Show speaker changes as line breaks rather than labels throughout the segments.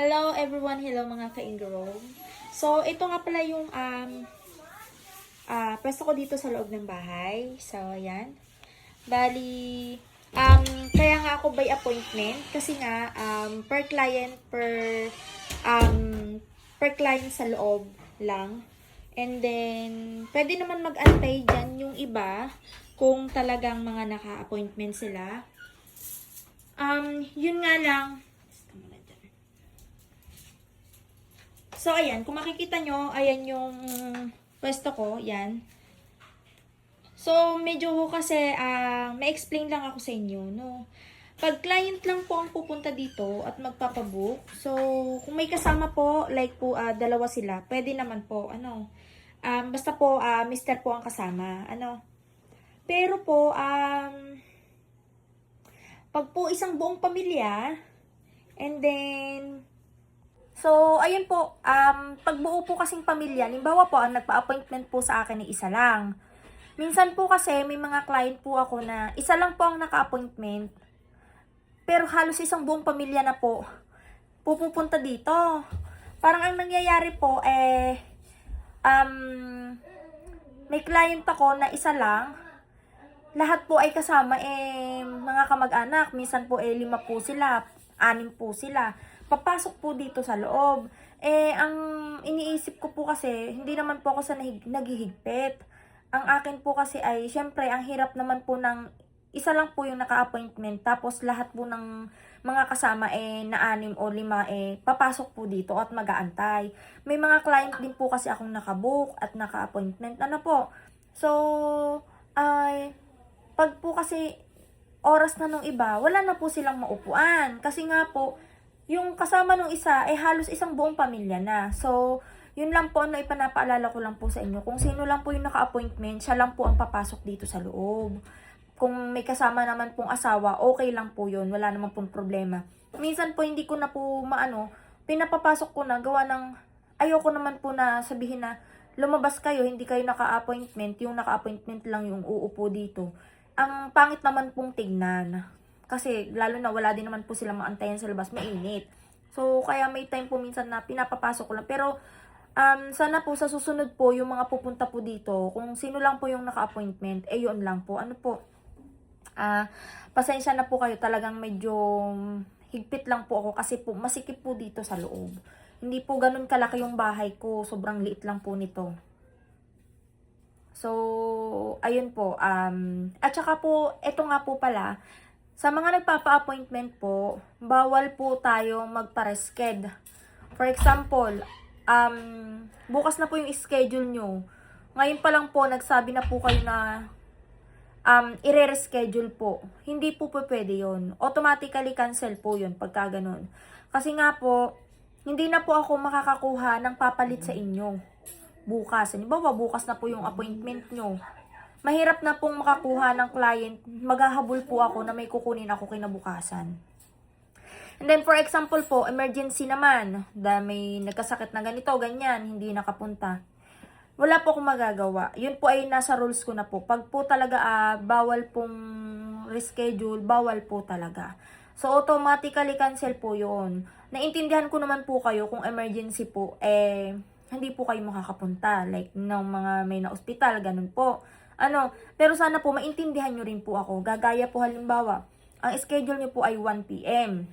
Hello everyone, hello mga ka-Ingrow. So, ito nga pala yung pwesto ko dito sa loob ng bahay. So, ayan. Bali, kaya nga ako by appointment kasi nga per client per client sa loob lang. And then, pwede naman mag-antay dyan yung iba kung talagang mga naka-appointment sila. Yun nga lang. So, ayan. Kung makikita nyo, ayan yung pwesto ko. Yan. So, medyo kasi, may-explain lang ako sa inyo, no? Pag client lang po ang pupunta dito at magpapabook, so, kung may kasama po, like po, dalawa sila, pwede naman po, basta po, mister po ang kasama, Pero po, pag po isang buong pamilya, and then, so, ayun po, pagbuo po kasing pamilya, limbawa po, ang nagpa-appointment po sa akin ay isa lang. Minsan po kasi, may mga client po ako na isa lang po ang naka-appointment, pero halos isang buong pamilya na po, pupunta dito. Parang ang nangyayari po, may client ako na isa lang, lahat po ay kasama, mga kamag-anak, minsan po 5 po sila, 6 po sila, papasok po dito sa loob. Ang iniisip ko po kasi, hindi naman po ako sa naghihigpit. Ang akin po kasi ay, syempre, ang hirap naman po ng isa lang po yung naka-appointment, tapos lahat po ng mga kasama na 6 o 5 papasok po dito at mag-aantay. May mga client din po kasi akong nakabook at naka-appointment. So, pag po kasi oras na nung iba, wala na po silang maupuan. Kasi nga po, yung kasama nung isa, halos isang buong pamilya na. So, yun lang po, ipanapaalala ko lang po sa inyo. Kung sino lang po yung naka-appointment, siya lang po ang papasok dito sa loob. Kung may kasama naman pong asawa, okay lang po yun. Wala naman pong problema. Minsan po, hindi ko na po pinapapasok ko na, gawa ng, ayoko naman po na sabihin na, lumabas kayo, hindi kayo naka-appointment, yung naka-appointment lang yung uupo dito. Ang pangit naman pong tignan. Kasi lalo na wala din naman po silang maantayan sa labas, mainit. So, kaya may time po minsan na pinapapasok ko lang. Pero, sana po sa susunod po, yung mga pupunta po dito, kung sino lang po yung naka-appointment, yun lang po. Pasensya na po kayo, talagang medyo higpit lang po ako kasi po masikip po dito sa loob. Hindi po ganun kalaki yung bahay ko, sobrang liit lang po nito. So, ayun po. At saka po, eto nga po pala, sa mga nagpapa-appointment po, bawal po tayong magpa-resked. For example, bukas na po yung schedule nyo. Ngayon pa lang po, nagsabi na po kayo na i-reschedule po. Hindi po pwede yun. Automatically cancel po yun pagka ganun. Kasi nga po, hindi na po ako makakakuha ng papalit sa inyo bukas. Halimbawa, bukas na po yung appointment nyo. Mahirap na pong makakuha ng client. Maghahabol po ako na may kukunin ako kinabukasan. And then, for example po, emergency naman. May nagkasakit na ganito, ganyan, hindi nakapunta. Wala po akong magagawa. Yun po ay nasa rules ko na po. Pag po talaga bawal pong reschedule, bawal po talaga. So, automatically cancel po yun. Naintindihan ko naman po kayo kung emergency po, hindi po kayo makakapunta. Like, ng mga may na-hospital, ganun po. Pero sana po, maintindihan nyo rin po ako. Gagaya po halimbawa, ang schedule nyo po ay 1 p.m.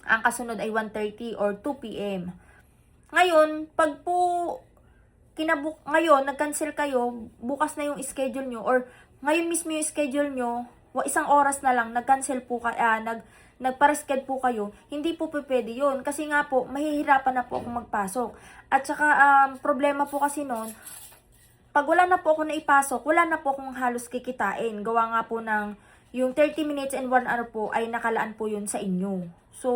Ang kasunod ay 1:30 or 2 p.m. Ngayon, pag po ngayon, nag-cancel kayo, bukas na yung schedule nyo, or ngayon mismo yung schedule nyo, isang oras na lang, nag-cancel po nagpa-reschedule po kayo, hindi po pwede yun. Kasi nga po, mahihirapan na po akong magpasok. At saka, problema po kasi nun, pag wala na po ako naipasok, wala na po akong halos kikitain. Gawa nga po ng, yung 30 minutes and 1 hour po, ay nakalaan po yun sa inyo. So,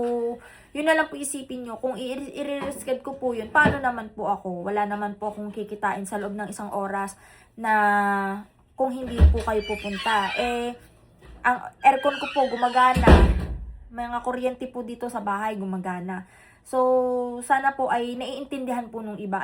yun na lang po isipin nyo. Kung i-reschedule ko po yun, paano naman po ako? Wala naman po akong kikitain sa loob ng isang oras na kung hindi po kayo pupunta. Ang aircon ko po gumagana. Mga kuryente po dito sa bahay gumagana. So, sana po ay naiintindihan po nung iba.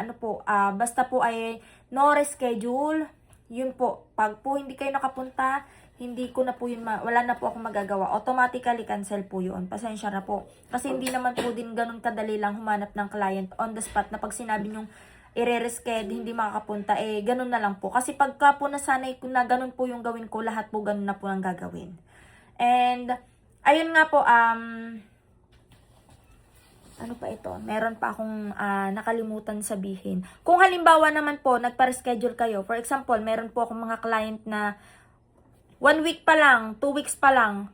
Basta po ay no reschedule. Yun po. Pag po hindi kayo nakapunta, hindi ko na po yun, wala na po akong magagawa. Automatically cancel po yun. Pasensya na po. Kasi hindi naman po din ganun kadali lang humanap ng client on the spot na pag sinabi nyong i-reschedule, hindi makakapunta, eh, ganun na lang po. Kasi pagka po nasanay ko na ganun po yung gawin ko, lahat po ganun na po ang gagawin. And, ayun nga po, ano pa ito? Meron pa akong nakalimutan sabihin. Kung halimbawa naman po, nagpa-reschedule kayo, for example, meron po akong mga client na 1 week pa lang, 2 weeks pa lang,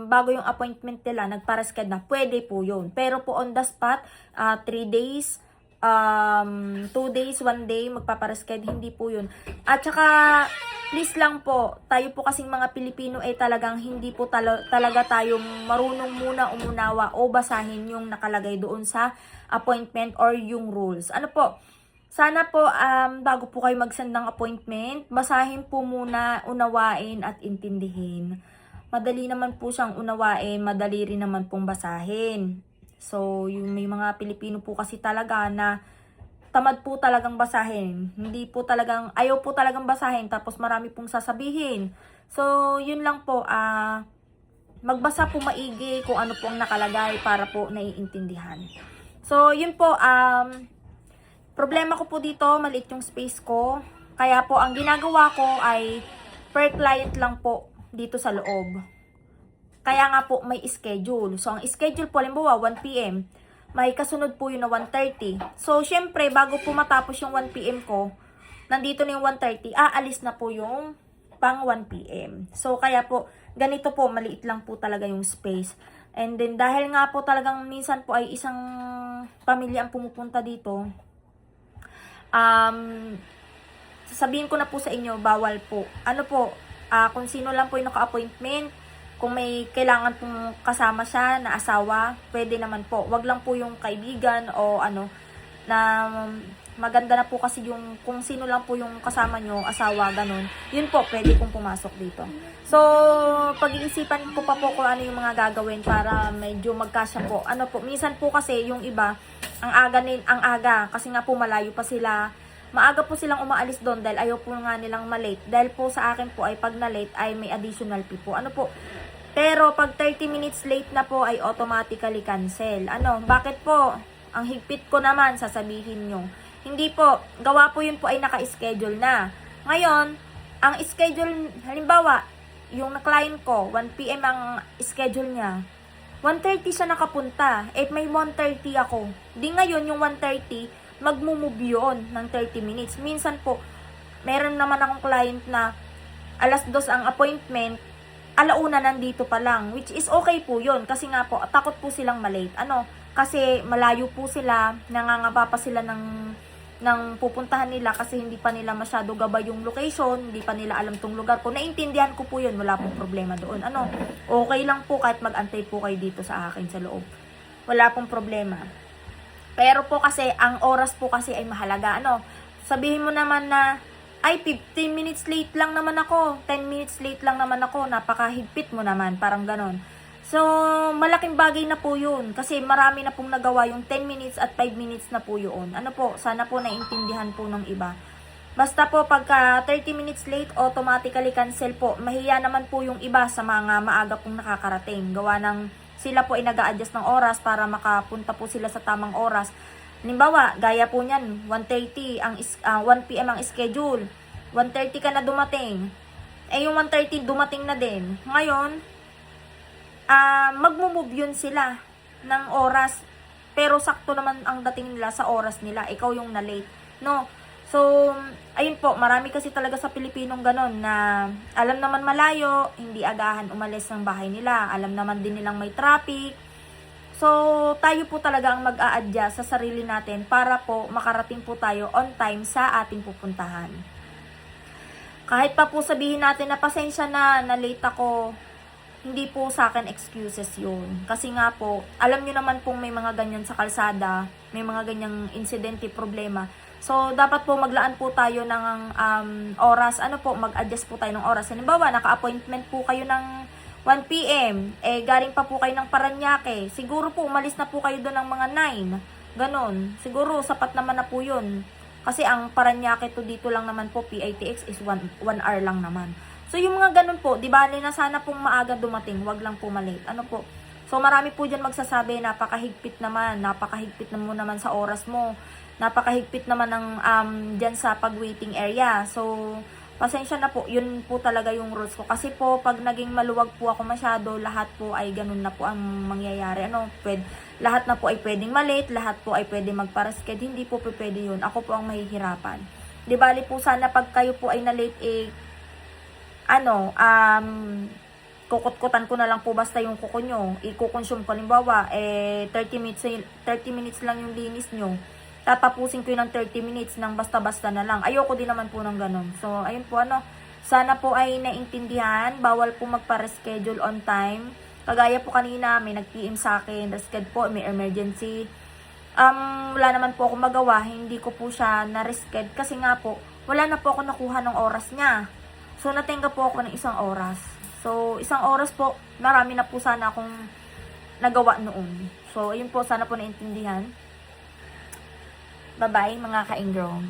bago yung appointment nila, nagpa-reschedule na, pwede po yun. Pero po on the spot, 3 days, 2 days, 1 day, magpapareschedule, hindi po yun. At saka, please lang po, tayo po kasing mga Pilipino ay talagang hindi po talaga tayo marunong muna umunawa o basahin yung nakalagay doon sa appointment or yung rules. Ano po? Sana po, bago po kayo mag-send ng appointment, basahin po muna, unawain at intindihin. Madali naman po siyang unawain, madali rin naman pong basahin. So, yung may mga Pilipino po kasi talaga na tamad po talagang basahin. Hindi po talagang, ayaw po talagang basahin, tapos marami pong sasabihin. So, yun lang po, magbasa po maigi kung ano po ang nakalagay para po naiintindihan. So, yun po, problema ko po dito, maliit yung space ko. Kaya po, ang ginagawa ko ay per client lang po dito sa loob. Kaya nga po, may schedule. So, ang schedule po, halimbawa, 1 p.m. May kasunod po yun na 1:30. So, syempre, bago po matapos yung 1 p.m. ko, nandito na yung 1:30, aalis na po yung pang 1 p.m. So, kaya po, ganito po, maliit lang po talaga yung space. And then, dahil nga po talagang minsan po ay isang pamilya ang pumupunta dito, sasabihin ko na po sa inyo, bawal po. Ano po, kung sino lang po yung naka-appointment, kung may kailangan pong kasama siya na asawa, pwede naman po. Wag lang po yung kaibigan o ano, na maganda na po kasi yung kung sino lang po yung kasama nyo, asawa, ganun. Yun po, pwede pong pumasok dito. So, pag-iisipan ko pa po kung ano yung mga gagawin para medyo magkasya po. Ano po, minsan po kasi yung iba, ang aga, kasi nga po malayo pa sila. Maaga po silang umaalis doon dahil ayaw po nga nilang malate. Dahil po sa akin po ay pag na-late ay may additional fee po. Ano po, pero pag 30 minutes late na po ay automatically cancel. Ano, bakit po? Ang higpit ko naman, sasabihin nyo. Hindi po, gawa po yun po ay naka-schedule na. Ngayon, ang schedule, halimbawa, yung na-client ko, 1 p.m. ang schedule niya. 1:30 siya nakapunta. Eh, may 1:30 ako. Di ngayon, yung 1:30, magmumove yun ng 30 minutes. Minsan po, meron naman akong client na 2:00 ang appointment, 1:00 nandito pa lang. Which is okay po yun. Kasi nga po, takot po silang malate. Ano? Kasi malayo po sila, nangangaba pa sila ng pupuntahan nila kasi hindi pa nila masyado gabay yung location, hindi pa nila alam tong lugar ko. Naintindihan ko po yun, wala pong problema doon. Ano, okay lang po kahit mag-antay po kayo dito sa akin sa loob. Wala pong problema. Pero po kasi, ang oras po kasi ay mahalaga. Ano, sabihin mo naman na, ay 15 minutes late lang naman ako, 10 minutes late lang naman ako, napakahigpit mo naman, parang ganon. So, malaking bagay na po yun. Kasi marami na pong nagawa yung 10 minutes at 5 minutes na po yun. Ano po, sana po naintindihan po ng iba. Basta po, pagka 30 minutes late, automatically cancel po. Mahiya naman po yung iba sa mga maaga pong nakakarating. Gawa ng sila po ay nag-a-adjust ng oras para makapunta po sila sa tamang oras. Halimbawa, gaya po niyan, 1:30, 1 p.m. ang schedule. 1:30 ka na dumating. Eh, yung 1:30 dumating na din. Ngayon, magmumove yun sila ng oras. Pero sakto naman ang dating nila sa oras nila. Ikaw yung na-late. No? So, ayun po, marami kasi talaga sa Pilipinong ganon na alam naman malayo, hindi agahan umalis ng bahay nila. Alam naman din nilang may traffic. So, tayo po talaga ang mag-a-adjust sa sarili natin para po makarating po tayo on time sa ating pupuntahan. Kahit pa po sabihin natin na pasensya na late ako, hindi po sa akin excuses yun. Kasi nga po, alam nyo naman pong may mga ganyan sa kalsada, may mga ganyang insidente, problema. So, dapat po maglaan po tayo ng oras. Ano po, mag-adjust po tayo ng oras. Halimbawa, naka-appointment po kayo ng 1 p.m. Eh, galing pa po kayo ng Paranaque. Siguro po, umalis na po kayo doon ng mga 9. Ganon. Siguro, sapat naman na po yun. Kasi ang Paranaque to dito lang naman po, PITX is 1 hour lang naman. So, yung mga ganun po, di bali na sana pong maaga dumating, wag lang po malate. Ano po? So, marami po dyan magsasabi, napakahigpit naman mo naman sa oras mo, napakahigpit naman ng dyan sa pag-waiting area. So, pasensya na po, yun po talaga yung rules ko. Kasi po, pag naging maluwag po ako masyado, lahat po ay ganun na po ang mangyayari. Lahat na po ay pwedeng malate, lahat po ay pwedeng magparasked. Hindi po pwede yun. Ako po ang mahihirapan. Di bali po sana pag kayo po ay na-late, kukut-kutan ko na lang po basta yung kuko nyo. I-consume ko, halimbawa, 30 minutes lang yung linis nyo. Tatapusin ko yun ng 30 minutes ng basta-basta na lang. Ayoko din naman po ng ganun. So, ayun po, sana po ay naintindihan. Bawal po magpa-reschedule on time. Kagaya po kanina, may nag-PM sa akin, reschedule po, may emergency. Wala naman po ako magawa. Hindi ko po siya na-reschedule kasi nga po, wala na po ako nakuha ng oras niya. So, natenga po ako ng 1 oras. So, 1 oras po, marami na po sana akong nagawa noon. So, ayun po, sana po naintindihan. Bye-bye, mga ka-ingrong.